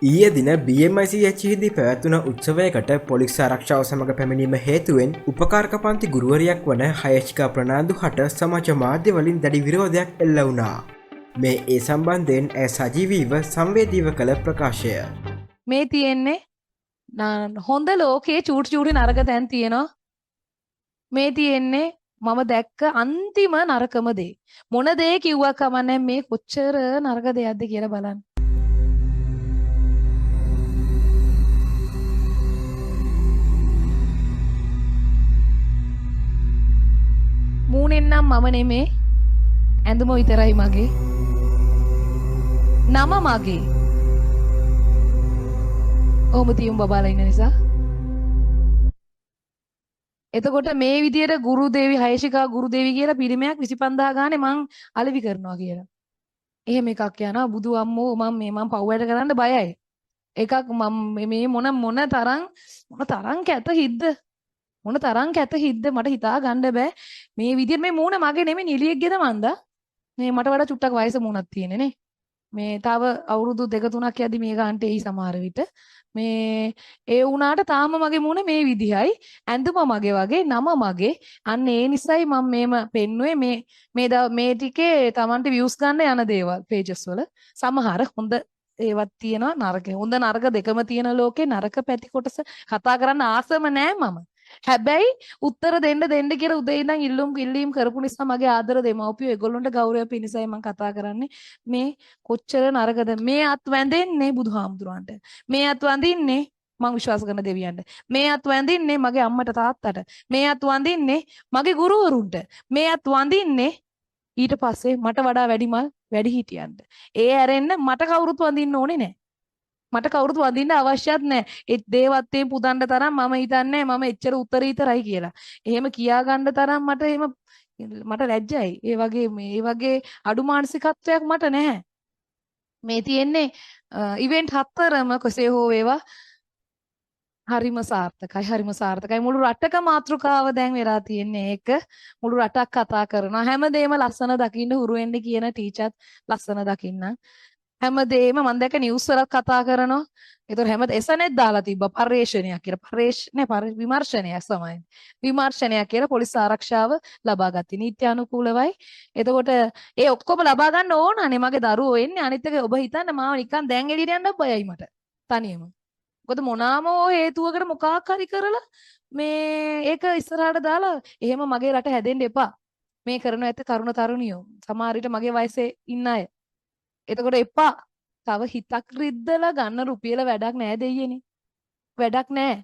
ඊයේ දින BMICHහිදී පැවැත්වුණ උත්සවයකට පොලිස් ආරක්ෂාව සමග පැමිණීම හේතුවෙන් උපකාරක පන්ති ගුරුවරියක් වන හයෂිකා ප්‍රනාන්දු හට සමාජ මාධ්‍යවලින් දැඩි විරෝධයක් එල්ල වුණා. මේ ඒ සම්බන්ධයෙන් ඇය සජීවීව සංවේදීව කළ ප්‍රකාශය. මේ තියෙන්නේ හොඳ ලෝකයේ චූටි නරක තැන් තියෙනවා. මේ තියෙන්නේ මම දැක්ක අන්තිම නරකම දේ. මොන දේ කිව්වා කමන්නේ මේ කොච්චර නරක දෙයක්ද කියලා බලන්න. මූණෙන් නම් මම නෙමේ. ඇඳුම විතරයි මගේ. නම මගේ. ඔහොම තියුම් බබාලා ඉන්න නිසා. එතකොට මේ විදියට ගුරුදේවි හයශිකා ගුරුදේවි කියලා පිරිමයක් 25000 ගානේ මං අලෙවි කරනවා කියලා. එහෙම එකක් යනවා බුදු අම්මෝ මම පව්වට කරන්න බයයි. එකක් මම මේ මොන තරම් කැත හිද්ද මොන තරම් කැත හිද්ද මට හිතා ගන්න බෑ. මේ විදියට මේ මූණ මගේ නෙමෙයි නිලියෙක්ගේද මන්ද. මේ මට වඩා චුට්ටක් වයස මූණක් තියෙන්නේ නේ. මේ තව අවුරුදු 2-3ක් යද්දි මේ ගාන්ට එයි සමහර විට. මේ ඒ වුණාට තාම මගේ මූණ මේ විදිහයි. ඇඳුම මගේ වගේ නම මගේ. අන්න ඒ නිසයි මම මේම පෙන්නුවේ මේ ටිකේ Tamanට views ගන්න යන දේවල් pages වල. සමහර හොඳ ඒවත් තියෙනවා නරක. හොඳ නරක දෙකම තියෙන ලෝකේ නරක පැති කොටස කතා කරන්න ආසම නෑ මම. හැබැයි උත්තර දෙන්න කියලා උදේ ඉඳන් ඉල්ලීම් කරපු නිසා මගේ ආදර දෙමව්පියෝ ඒගොල්ලන්ට ගෞරවය පිණිසයි මම කතා කරන්නේ. මේ කොච්චර නරකද මේ අත් වැඳෙන්නේ බුදුහාමුදුරන්ට. මේ අත් වඳින්නේ මම විශ්වාස කරන දෙවියන්ට. මේ අත් වඳින්නේ මගේ අම්මට තාත්තට. මේ අත් වඳින්නේ මගේ ගුරුවරුන්ට. මේ අත් වඳින්නේ ඊට පස්සේ මට වඩා වැඩි හිටියන්ට. ඒ ඇරෙන්න මට කවුරුත් වඳින්න ඕනේ නැහැ. මට කවුරුත් වඳින්න අවශ්‍යත් නැහැ. ඒ දේවත්වයෙන් පුදන්න තරම් මම හිතන්නේ මම එච්චර උත්තරීතරයි කියලා. එහෙම කියා ගන්න තරම් මට ලැජ්ජයි. ඒ වගේ අඩු මානසිකත්වයක් මට නැහැ. මේ තියෙන්නේ ඉවෙන්ට් 4ම කෙසේ හෝ වේවා හරිම සාර්ථකයි මුළු රටක මාතෘකාව දැන් වෙලා තියෙන්නේ ඒක. මුළු රටක් කතා කරනවා හැමදේම ලස්සන දකින්න හුරු වෙන්න කියන ටීචර්ත් ලස්සන දකින්න හැමදේම මම දැක්ක නිවුස් වල කතා කරනවා. ඒතර හැම එසනෙත් දාලා තිබ්බා පරිශ්‍රණයක් කියලා. විමර්ශනයක් තමයි. විමර්ශනයක් කියලා පොලිස් ආරක්ෂාව ලබා ගත්තී නීත්‍යානුකූලවයි. එතකොට ඒ ඔක්කොම ලබා ගන්න ඕනනේ මගේ දරුවෝ එන්නේ. අනිත් එක ඔබ හිතන්න මාව නිකන් දැන් එළියට යන්න බයයි මට. තනියම. මොකද මොනාමෝ හේතුවකට මොකක් හරි කරලා මේ ඒක ඉස්සරහට දාලා එහෙම මගේ රට හැදෙන්න එපා. මේ කරන ඇත්ත තරුණ තරුණියෝ. සමහර විට මගේ වයසේ ඉන්න අය. එතකොට එපා. තව හිතක් රිද්දලා ගන්න රුපියල වැඩක් නෑ දෙයියනේ. වැඩක් නෑ.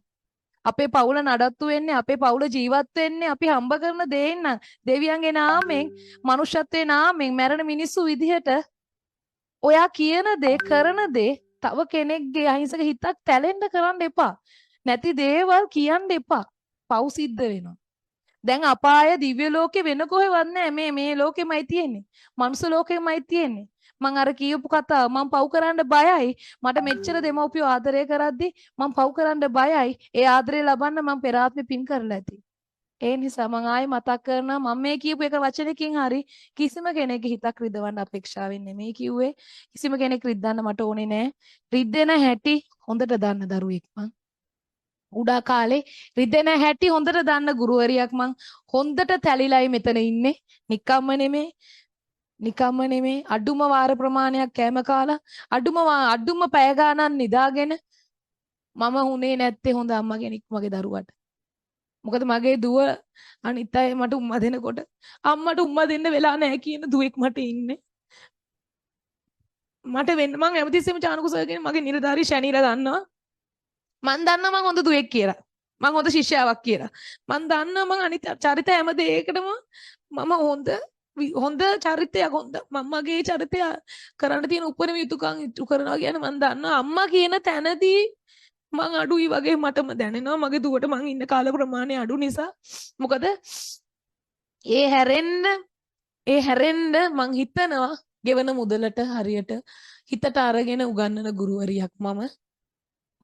අපේ පවුල නඩත්තු වෙන්නේ අපේ පවුල ජීවත් වෙන්නේ අපි හම්බ කරන දේෙන් දෙවියන්ගේ නාමයෙන් මනුෂ්‍යත්වයේ නාමයෙන් මැරෙන මිනිස්සු විදිහට ඔයා කියන දේ කරන දේ තව කෙනෙක්ගේ අහිංසක හිතක් තැලෙන්න කරන්න එපා. නැති දේවල් කියන්න එපා. පව් සිද්ධ වෙනවා. දැන් අපාය දිව්‍ය ලෝකේ වෙන කොහෙවත් නැහැ. මේ ලෝකෙමයි තියෙන්නේ. මනුස්ස ලෝකෙමයි තියෙන්නේ. මං අර කියපු කතාව මං පව් කරන්න බයයි. මට මෙච්චර දෙමව්පියෝ ආදරය කරද්දි මං පව් කරන්න බයයි. ඒ ආදරය ලබන්න මං පෙර ආත්මෙ පින් කරලා ඇති. ඒ නිසා මං ආයෙ මතක් කරනවා මම මේ කියපු එක වචනකින් හරි කිසිම කෙනෙක්ගේ හිතක් රිදවන්න අපේක්ෂාවෙන් නෙමෙයි කිව්වේ. කිසිම කෙනෙක් රිද්දන්න මට ඕනේ නැහැ. රිද්දෙන හැටි හොඳට දන්න දරුවෙක් මං. උඩා කාලේ රිදෙන හැටි හොඳට දන්න ගුරුවරියක් මං. හොඳට තැලිලයි මෙතන ඉන්නේ. නිකම්ම නෙමේ අඩුම වාර ප්‍රමාණයක් කෑම කාලා අඩුම පැය ගානක් නිදාගෙන මම උනේ නැත්තේ හොඳ අම්මා කෙනෙක් මගේ දරුවට. මොකද මගේ දුව අනිත් අය මට උම්මා දෙනකොට අම්මට උම්මා දෙන්න වෙලා නැහැ කියන දුවෙක් මට ඉන්නේ. මට වෙන්න මං හැමතිස්සෙම චානුකු සර් කියන මගේ නිලධාරී ශැනීලා දන්නවා. මං දන්නවා මං හොඳ දුවෙක් කියලා. මං හොඳ ශිෂ්‍යාවක් කියලා. මං දන්නවා මං අනිත් චරිත හැම දෙයකටම මම හොඳ චරිතයක් හොඳ මම්මගේ චරිතය කරන්න තියෙන උපරිම යුතුයකම් ඉටු කරනවා කියන්නේ මං දන්නවා අම්මා කියන තැනදී මං අඩුයි වගේ මටම දැනෙනවා මගේ දුවට මං ඉන්න කාල ප්‍රමාණය අඩු නිසා මොකද ඒ හැරෙන්න මං හිතනවා ගෙවන මුදලට හරියට හිතට අරගෙන උගන්වන ගුරුවරියක් මම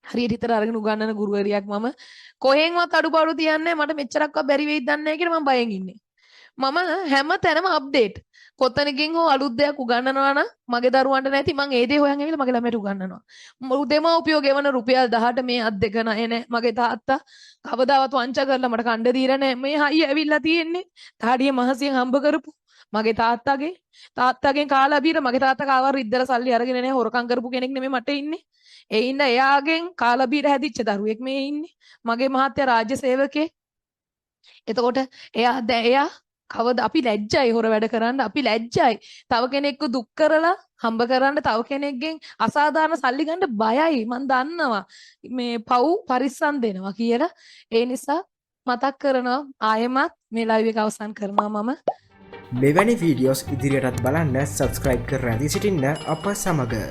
හරියට හිතට අරගෙන උගන්වන ගුරුවරියක් මම කොහෙන්වත් අඩුපාඩු තියන්නේ මට මෙච්චරක්වත් බැරි වෙයිද දන්නේ නැහැ කියලා මං බයෙන් ඉන්නේ මම හැම තැනම අප්ඩේට් කොතනකින් හෝ අලුත් දෙයක් උගන්වනවා නම් මගේ දරුවන්ට නැති මං ඒ දේ හොයන් ඇවිල්ලා මගේ ළමයට උගන්වනවා. දෙමව්පියෝ ගෙවන රුපියල් 18 මේ අත් දෙක ණය නැහැ. මගේ තාත්තා කවදාවත් වංච කරලා මට කණ්ඩ දීලා නැහැ. මේ හයිය ඇවිල්ලා තියෙන්නේ. තාඩිය මහසියෙන් හම්බ කරපු මගේ තාත්තගෙන් කාලා බීර මගේ තාත්තා කාවර ඉද්දලා සල්ලි අරගෙන නැහැ. හොරකම් කරපු කෙනෙක් නෙමෙයි මට ඉන්නේ. ඒ ඉන්න එයාගෙන් කාලා බීර හැදිච්ච දරුවෙක් මේ ඉන්නේ. මගේ මහත්තයා රාජ්‍ය සේවකයෙක්. එතකොට එයා කවද අපි ලැජ්ජයි හොර වැඩ කරන්න අපි ලැජ්ජයි තව කෙනෙක්ව දුක් කරලා හම්බ කරන්න තව කෙනෙක්ගෙන් අසාධාරණ සල්ලි ගන්න බයයි මන් දන්නවා මේ පව් පරිස්සම් දෙනවා කියලා ඒ නිසා මතක් කරනවා ආයෙමත් මේ ලයිව් එක අවසන් කරනවා මම මෙවැනි වීඩියෝස් ඉදිරියටත් බලන්න සබස්ක්‍රයිබ් කර රැඳී සිටින්න අප සමග